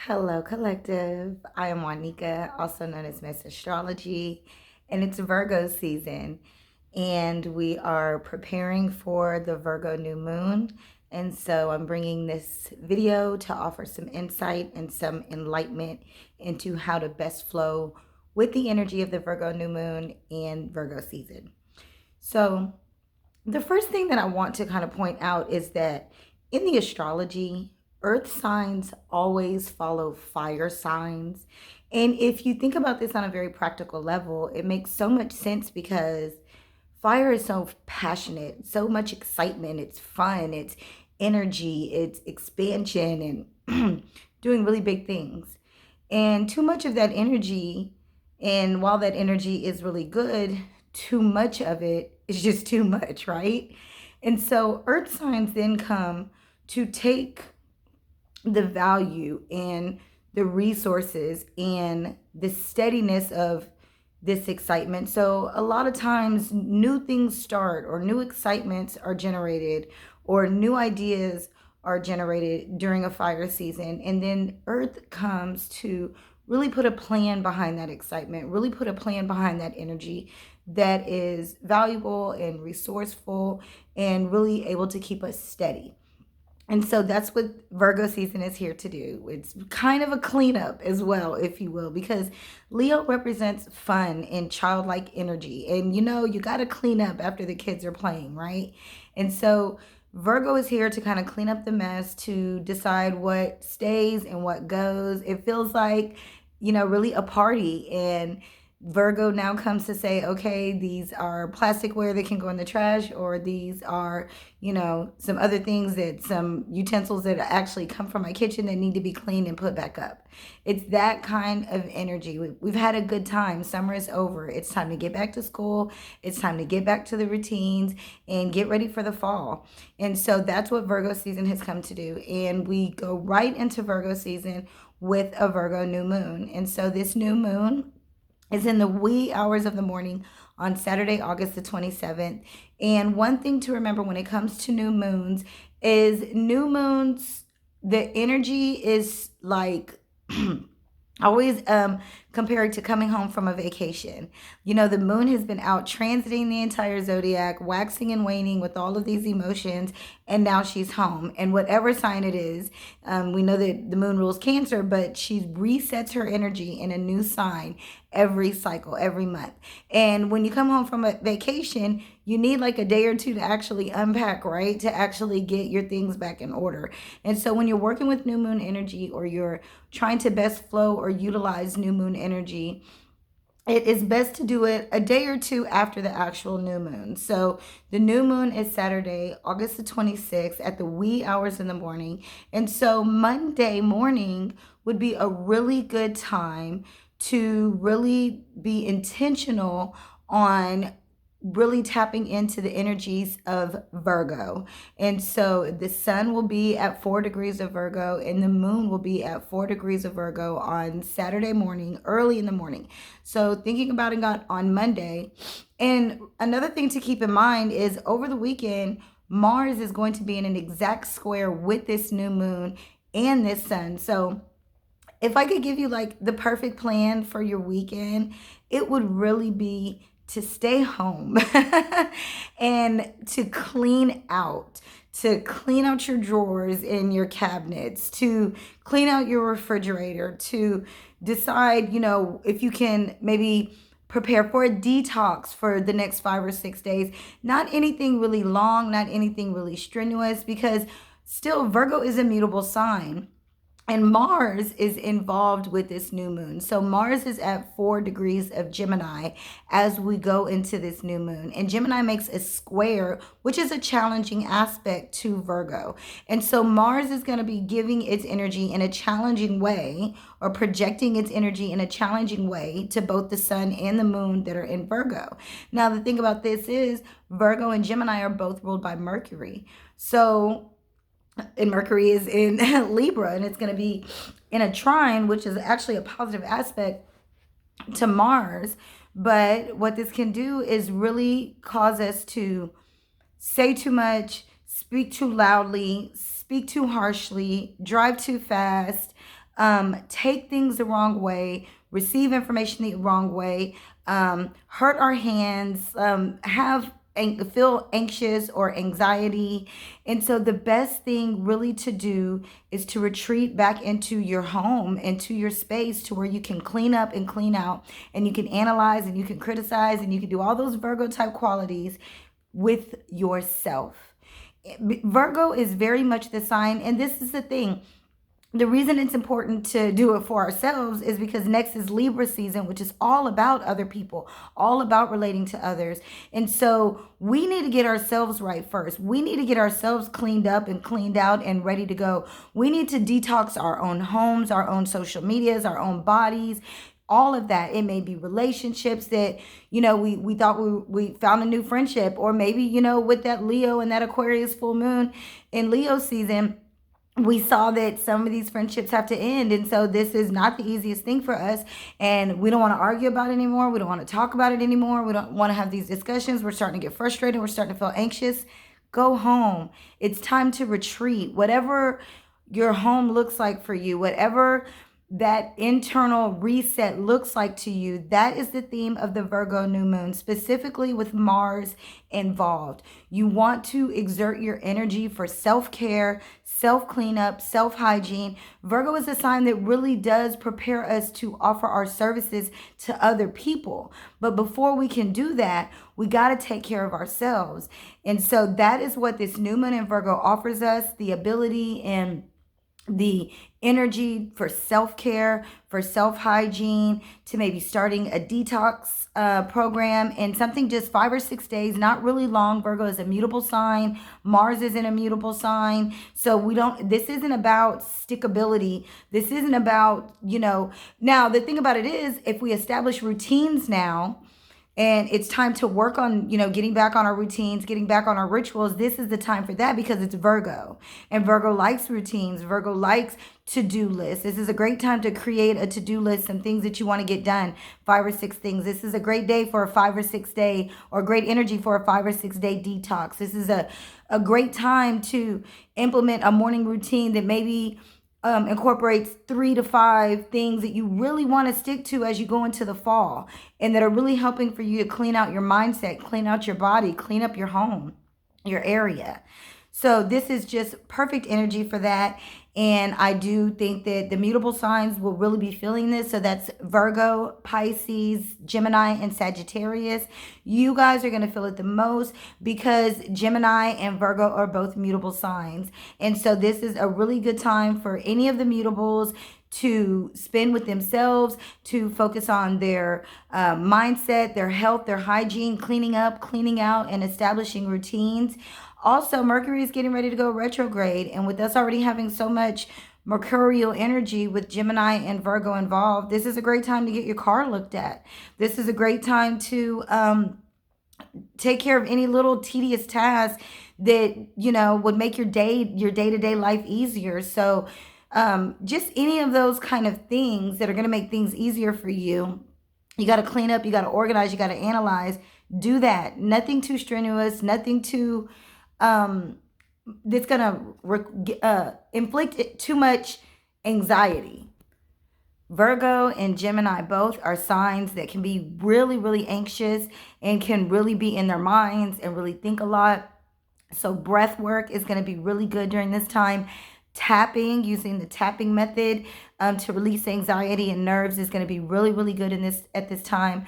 Hello, collective. I am Juanica, also known as Miss Astrology, and it's Virgo season. And we are preparing for the Virgo new moon. And so I'm bringing this video to offer some insight and some enlightenment into how to best flow with the energy of the Virgo new moon and Virgo season. So, the first thing that I want to kind of point out is that in the astrology, earth signs always follow fire signs. And if you think about this on a very practical level, it makes so much sense because fire is so passionate, so much excitement, it's fun, it's energy, it's expansion, and doing really big things. And too much of that energy, and while that energy is really good, too much of it is just too much, right? And so earth signs then come to take the value and the resources and the steadiness of this excitement. So a lot of times new things start or new excitements are generated or new ideas are generated during a fire season, and then earth comes to really put a plan behind that excitement, really put a plan behind that energy that is valuable and resourceful and really able to keep us steady. And so that's what Virgo season is here to do. It's kind of a cleanup as well, if you will, because Leo represents fun and childlike energy. And you got to clean up after the kids are playing, right? And so Virgo is here to kind of clean up the mess, to decide what stays and what goes. It feels like, really a party. And Virgo now comes to say, okay, these are plasticware that can go in the trash, or these are, some other things, that some utensils that actually come from my kitchen that need to be cleaned and put back up. It's that kind of energy. We've had a good time. Summer is over. It's time to get back to school. It's time to get back to the routines and get ready for the fall. And so that's what Virgo season has come to do. And we go right into Virgo season with a Virgo new moon. And so this new moon is in the wee hours of the morning on Saturday, August the 27th. And one thing to remember when it comes to new moons is new moons, the energy is like always compared to coming home from a vacation. The moon has been out transiting the entire zodiac, waxing and waning with all of these emotions, and now she's home. And whatever sign it is, we know that the moon rules Cancer, but she resets her energy in a new sign every cycle, every month. And when you come home from a vacation, you need like a day or two to actually unpack, right? To actually get your things back in order. And so when you're working with new moon energy, or you're trying to best flow or utilize new moon energy, it is best to do it a day or two after the actual new moon. So the new moon is Saturday, August the 26th at the wee hours in the morning. And so Monday morning would be a really good time to really be intentional on really tapping into the energies of Virgo. And so the sun will be at 4 degrees of Virgo, and the moon will be at 4 degrees of Virgo on Saturday morning, early in the morning. So thinking about it on Monday. And another thing to keep in mind is over the weekend, Mars is going to be in an exact square with this new moon and this sun. So if I could give you like the perfect plan for your weekend, it would really be to stay home and to clean out, your drawers in your cabinets, to clean out your refrigerator, to decide, if you can maybe prepare for a detox for the next 5 or 6 days. Not anything really long, not anything really strenuous, because still Virgo is a mutable sign. And Mars is involved with this new moon. So Mars is at 4 degrees of Gemini as we go into this new moon. And Gemini makes a square, which is a challenging aspect to Virgo. And so Mars is going to be giving its energy in a challenging way, or projecting its energy in a challenging way to both the sun and the moon that are in Virgo. Now, the thing about this is Virgo and Gemini are both ruled by Mercury. And Mercury is in Libra, and it's going to be in a trine, which is actually a positive aspect to Mars. But what this can do is really cause us to say too much, speak too loudly, speak too harshly, drive too fast, take things the wrong way, receive information the wrong way, hurt our hands, feel anxious or anxiety. And so the best thing really to do is to retreat back into your home, into your space, to where you can clean up and clean out, and you can analyze and you can criticize and you can do all those Virgo type qualities with yourself. Virgo is very much the sign, and this is the thing. The reason it's important to do it for ourselves is because next is Libra season, which is all about other people, all about relating to others. And so we need to get ourselves right first. We need to get ourselves cleaned up and cleaned out and ready to go. We need to detox our own homes, our own social medias, our own bodies, all of that. It may be relationships that, we thought we found a new friendship, or maybe, with that Leo and that Aquarius full moon in Leo season, we saw that some of these friendships have to end. And so this is not the easiest thing for us. And we don't want to argue about it anymore. We don't want to talk about it anymore. We don't want to have these discussions. We're starting to get frustrated. We're starting to feel anxious. Go home. It's time to retreat. Whatever your home looks like for you, whatever that internal reset looks like to you, that is the theme of the Virgo new moon, specifically with Mars involved. You want to exert your energy for self-care, self-cleanup, self-hygiene. Virgo is a sign that really does prepare us to offer our services to other people. But before we can do that, we got to take care of ourselves. And so that is what this new moon in Virgo offers us, the ability and the energy for self-care, for self-hygiene, to maybe starting a detox program in something just 5 or 6 days, not really long. Virgo is a mutable sign. Mars is an immutable sign. So this isn't about stickability. This isn't about, now the thing about it is, if we establish routines now, and it's time to work on, getting back on our routines, getting back on our rituals, this is the time for that, because it's Virgo. And Virgo likes routines. Virgo likes to-do lists. This is a great time to create a to-do list, some things that you want to get done, 5 or 6 things. This is a great day for a 5 or 6 day, or great energy for a 5 or 6 day detox. This is a great time to implement a morning routine that maybe incorporates 3 to 5 things that you really want to stick to as you go into the fall, and that are really helping for you to clean out your mindset, clean out your body, clean up your home, your area. So this is just perfect energy for that. And I do think that the mutable signs will really be feeling this. So that's Virgo, Pisces, Gemini, and Sagittarius. You guys are going to feel it the most, because Gemini and Virgo are both mutable signs. And so this is a really good time for any of the mutables to spend with themselves, to focus on their mindset, their health, their hygiene, cleaning up, cleaning out, and establishing routines. Also, Mercury is getting ready to go retrograde, and with us already having so much mercurial energy with Gemini and Virgo involved, this is a great time to get your car looked at. This is a great time to take care of any little tedious task that, would make your day-to-day life easier. So just any of those kind of things that are going to make things easier for you. You got to clean up, you got to organize, you got to analyze. Do that. Nothing too strenuous, nothing too that's gonna inflict too much anxiety. Virgo and Gemini both are signs that can be really, really anxious and can really be in their minds and really think a lot. So breath work is going to be really good during this time. Tapping, using the tapping method to release anxiety and nerves, is going to be really, really good at this time.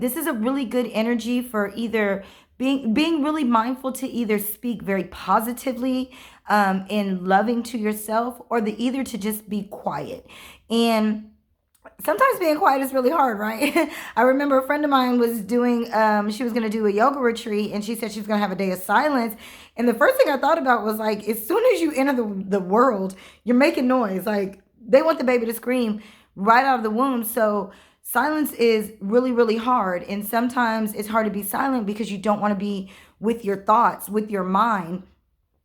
This is a really good energy for either being really mindful to either speak very positively and loving to yourself, or either to just be quiet. And sometimes being quiet is really hard, right? I remember a friend of mine was doing, she was going to do a yoga retreat, and she said she was going to have a day of silence. And the first thing I thought about was, like, as soon as you enter the world, you're making noise. Like, they want the baby to scream right out of the womb. So silence is really, really hard. And sometimes it's hard to be silent because you don't want to be with your thoughts, with your mind.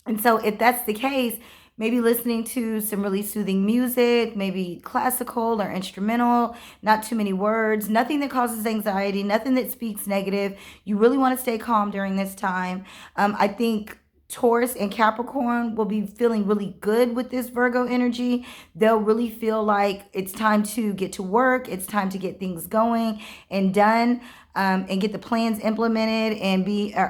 And so if that's the case, maybe listening to some really soothing music, maybe classical or instrumental, not too many words, nothing that causes anxiety, nothing that speaks negative. You really want to stay calm during this time. I think Taurus and Capricorn will be feeling really good with this Virgo energy. They'll really feel like it's time to get to work. It's time to get things going and done, and get the plans implemented and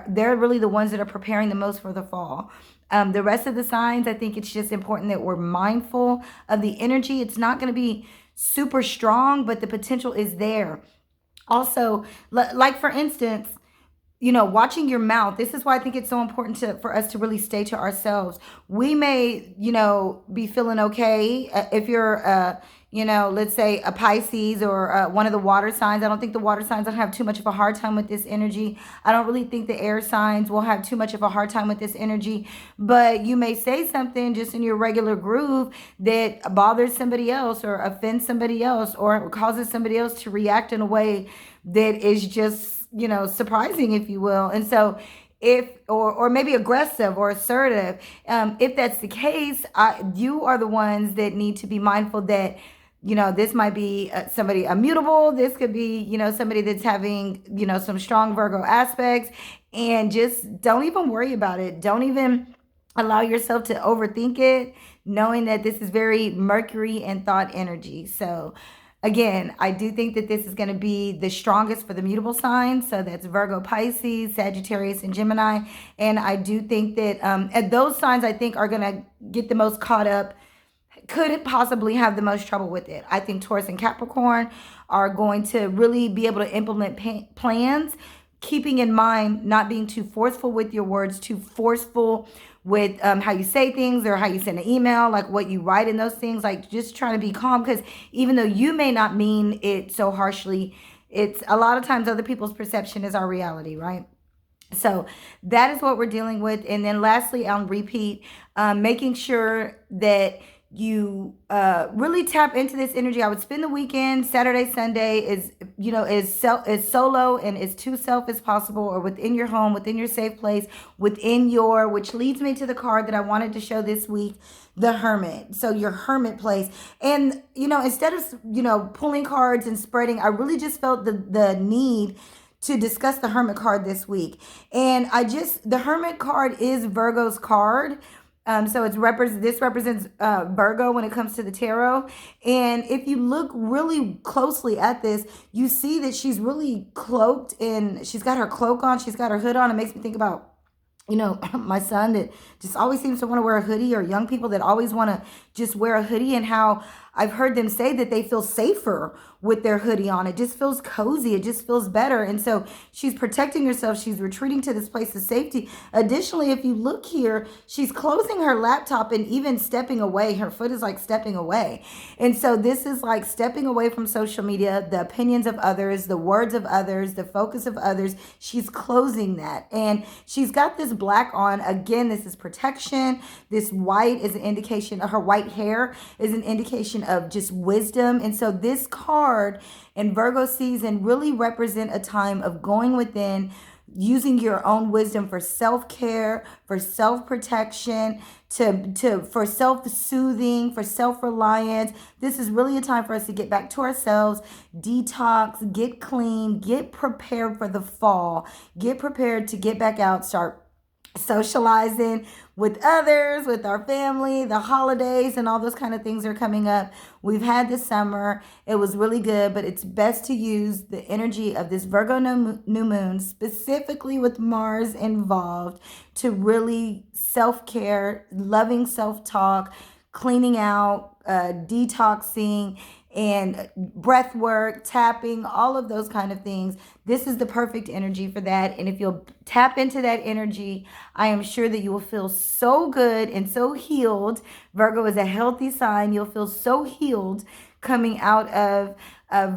they're really the ones that are preparing the most for the fall. The rest of the signs, I think it's just important that we're mindful of the energy. It's not going to be super strong, but the potential is there. Also, like for instance, watching your mouth. This is why I think it's so important for us to really stay to ourselves. We may, be feeling okay if you're, let's say a Pisces or one of the water signs. I don't think the water signs will have too much of a hard time with this energy. I don't really think the air signs will have too much of a hard time with this energy. But you may say something just in your regular groove that bothers somebody else or offends somebody else or causes somebody else to react in a way that is just surprising, if you will. And so if or maybe aggressive or assertive, if that's the case, you are the ones that need to be mindful that this might be somebody immutable. This could be somebody that's having some strong Virgo aspects, and just don't even worry about it. Don't even allow yourself to overthink it, knowing that this is very Mercury and thought energy. So again, I do think that this is going to be the strongest for the mutable signs. So that's Virgo, Pisces, Sagittarius, and Gemini. And I do think that those signs, I think, are going to get the most caught up, could possibly have the most trouble with it. I think Taurus and Capricorn are going to really be able to implement plans, keeping in mind not being too forceful with your words, too forceful with how you say things or how you send an email, like what you write in those things, like just trying to be calm, because even though you may not mean it so harshly, it's a lot of times other people's perception is our reality, right? So that is what we're dealing with. And then lastly, on repeat, making sure that you really tap into this energy. I would spend the weekend, Saturday, Sunday, is solo and as to self as possible, or within your home, within your safe place, which leads me to the card that I wanted to show this week, the Hermit. So your Hermit place. And, instead of, pulling cards and spreading, I really just felt the need to discuss the Hermit card this week. And the Hermit card is Virgo's card. So this represents Virgo when it comes to the tarot. And if you look really closely at this, you see that she's really cloaked, and she's got her cloak on, she's got her hood on. It makes me think about my son that just always seems to want to wear a hoodie, or young people that always want to just wear a hoodie, and how I've heard them say that they feel safer with their hoodie on. It just feels cozy. It just feels better. And so she's protecting herself. She's retreating to this place of safety. Additionally, if you look here, she's closing her laptop and even stepping away. Her foot is like stepping away. And so this is like stepping away from social media, the opinions of others, the words of others, the focus of others. She's closing that. And she's got this black on. Again, this is protection. This white is an indication of her white hair is an indication of just wisdom. And so this card in Virgo season really represent a time of going within, using your own wisdom for self-care, for self-protection, for self-soothing, for self-reliance. This is really a time for us to get back to ourselves, detox, get clean, get prepared for the fall, get prepared to get back out, start socializing with others, with our family. The holidays and all those kind of things are coming up. We've had the summer. It was really good, but it's best to use the energy of this Virgo new moon, specifically with Mars involved, to really self-care, loving self-talk, cleaning out, detoxing, and breath work, tapping, all of those kind of things. This is the perfect energy for that. And if you'll tap into that energy, I am sure that you will feel so good and so healed. Virgo is a healthy sign. You'll feel so healed coming out of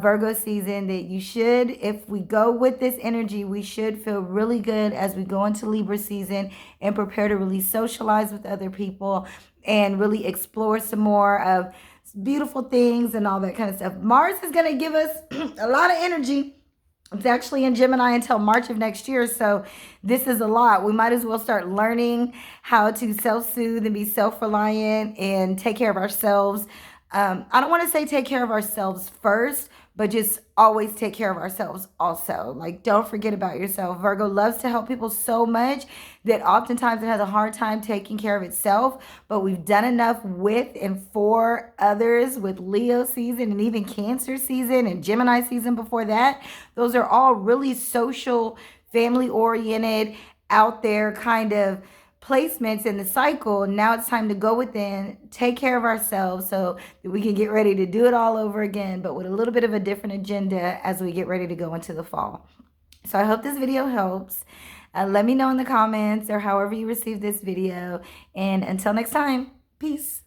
Virgo season that you should, if we go with this energy, we should feel really good as we go into Libra season and prepare to really socialize with other people and really explore some more of beautiful things and all that kind of stuff. Mars is going to give us a lot of energy. It's actually in Gemini until March of next year. So this is a lot. We might as well start learning how to self-soothe and be self-reliant and take care of ourselves I don't want to say take care of ourselves first, but just always take care of ourselves also. Like, don't forget about yourself. Virgo loves to help people so much that oftentimes it has a hard time taking care of itself, but we've done enough with and for others with Leo season and even Cancer season and Gemini season before that. Those are all really social, family oriented, out there kind of placements in the cycle. Now it's time to go within, take care of ourselves so that we can get ready to do it all over again, but with a little bit of a different agenda as we get ready to go into the fall. So I hope this video helps. Let me know in the comments or however you receive this video. And until next time, peace.